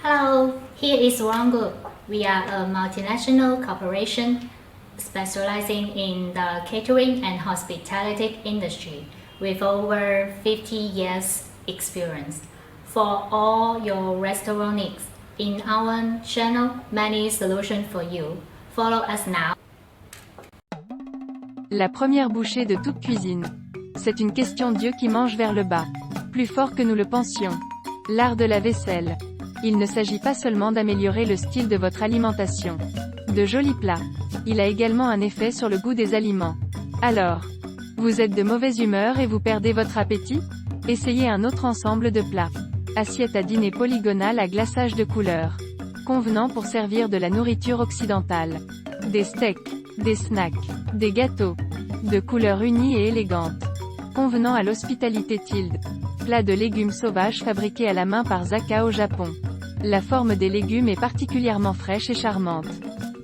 Hello, here is Group. We are a multinational corporation specializing in the catering and hospitality industry with over 50 years experience. For all your restaurant needs, in our channel, many solutions for you. Follow us now. La première bouchée de toute cuisine. C'est une question Dieu qui mange vers le bas. Plus fort que nous le pensions. L'art de la vaisselle. Il ne s'agit pas seulement d'améliorer le style de votre alimentation. De jolis plats. Il a également un effet sur le goût des aliments. Alors, vous êtes de mauvaise humeur et vous perdez votre appétit? Essayez un autre ensemble de plats. Assiette à dîner polygonale à glaçage de couleurs. Convenant pour servir de la nourriture occidentale. Des steaks, des snacks, des gâteaux. De couleurs unies et élégantes. Convenant à l'hospitalité tilde. Plat de légumes sauvages fabriqués à la main par Zaka au Japon. La forme des légumes est particulièrement fraîche et charmante.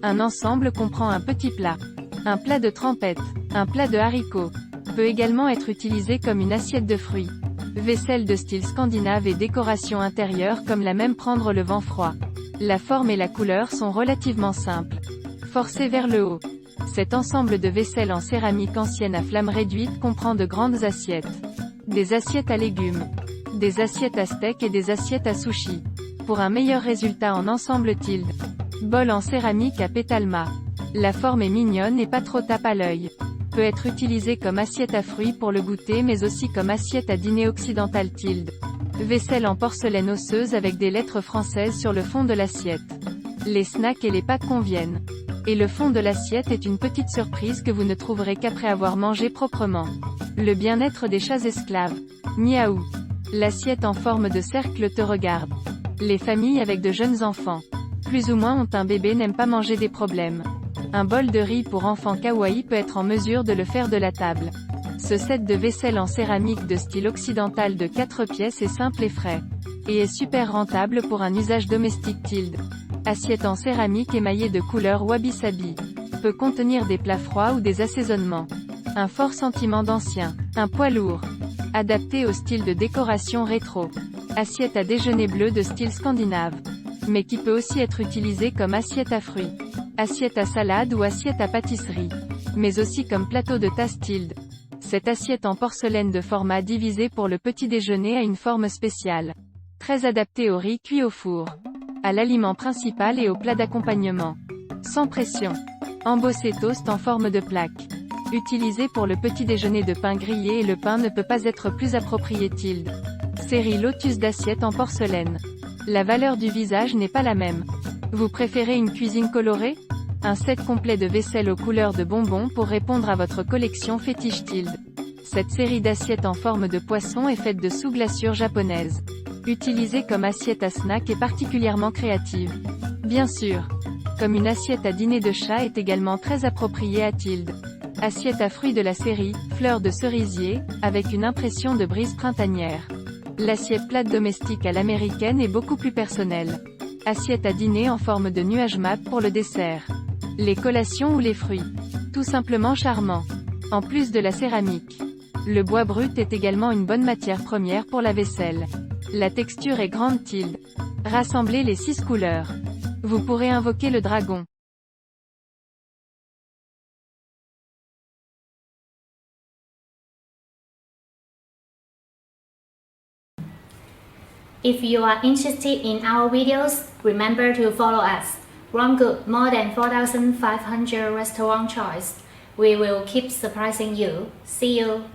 Un ensemble comprend un petit plat. Un plat de trempette. Un plat de haricots. Peut également être utilisé comme une assiette de fruits. Vaisselle de style scandinave et décoration intérieure comme la même prendre le vent froid. La forme et la couleur sont relativement simples. Forcé vers le haut. Cet ensemble de vaisselle en céramique ancienne à flamme réduite comprend de grandes assiettes. Des assiettes à légumes. Des assiettes à steak et des assiettes à sushi. Pour un meilleur résultat en ensemble tilde. Bol en céramique à pétalma. La forme est mignonne et pas trop tape à l'œil. Peut être utilisé comme assiette à fruits pour le goûter mais aussi comme assiette à dîner occidental tilde. Vaisselle en porcelaine osseuse avec des lettres françaises sur le fond de l'assiette. Les snacks et les pâtes conviennent. Et le fond de l'assiette est une petite surprise que vous ne trouverez qu'après avoir mangé proprement. Le bien-être des chats esclaves. Miaou. L'assiette en forme de cercle te regarde. Les familles avec de jeunes enfants, plus ou moins ont un bébé n'aiment pas manger des problèmes. Un bol de riz pour enfants kawaii peut être en mesure de le faire de la table. Ce set de vaisselle en céramique de style occidental de 4 pièces est simple et frais. Et est super rentable pour un usage domestique tilde. Assiette en céramique émaillée de couleur wabi-sabi. Peut contenir des plats froids ou des assaisonnements. Un fort sentiment d'ancien. Un poids lourd. Adapté au style de décoration rétro. Assiette à déjeuner bleu de style scandinave. Mais qui peut aussi être utilisée comme assiette à fruits. Assiette à salade ou assiette à pâtisserie. Mais aussi comme plateau de tasse tilde. Cette assiette en porcelaine de format divisé pour le petit déjeuner a une forme spéciale. Très adaptée au riz cuit au four. À l'aliment principal et au plat d'accompagnement. Sans pression. Embossé toast en forme de plaque. Utilisé pour le petit déjeuner de pain grillé et le pain ne peut pas être plus approprié tilde. Série Lotus d'assiettes en porcelaine. La valeur du visage n'est pas la même. Vous préférez une cuisine colorée? Un set complet de vaisselle aux couleurs de bonbons pour répondre à votre collection fétiche tilde. Cette série d'assiettes en forme de poisson est faite de sous-glaçure japonaise. Utilisée comme assiette à snack est particulièrement créative. Bien sûr. Comme une assiette à dîner de chat est également très appropriée à tilde. Assiette à fruits de la série, fleurs de cerisier, avec une impression de brise printanière. L'assiette plate domestique à l'américaine est beaucoup plus personnelle. Assiette à dîner en forme de nuage mat pour le dessert. Les collations ou les fruits. Tout simplement charmant. En plus de la céramique. Le bois brut est également une bonne matière première pour la vaisselle. La texture est grande tilde. Rassemblez les 6 couleurs. Vous pourrez invoquer le dragon. If you are interested in our videos, remember to follow us. Group, more than 4,500 restaurant choice. We will keep surprising you. See you.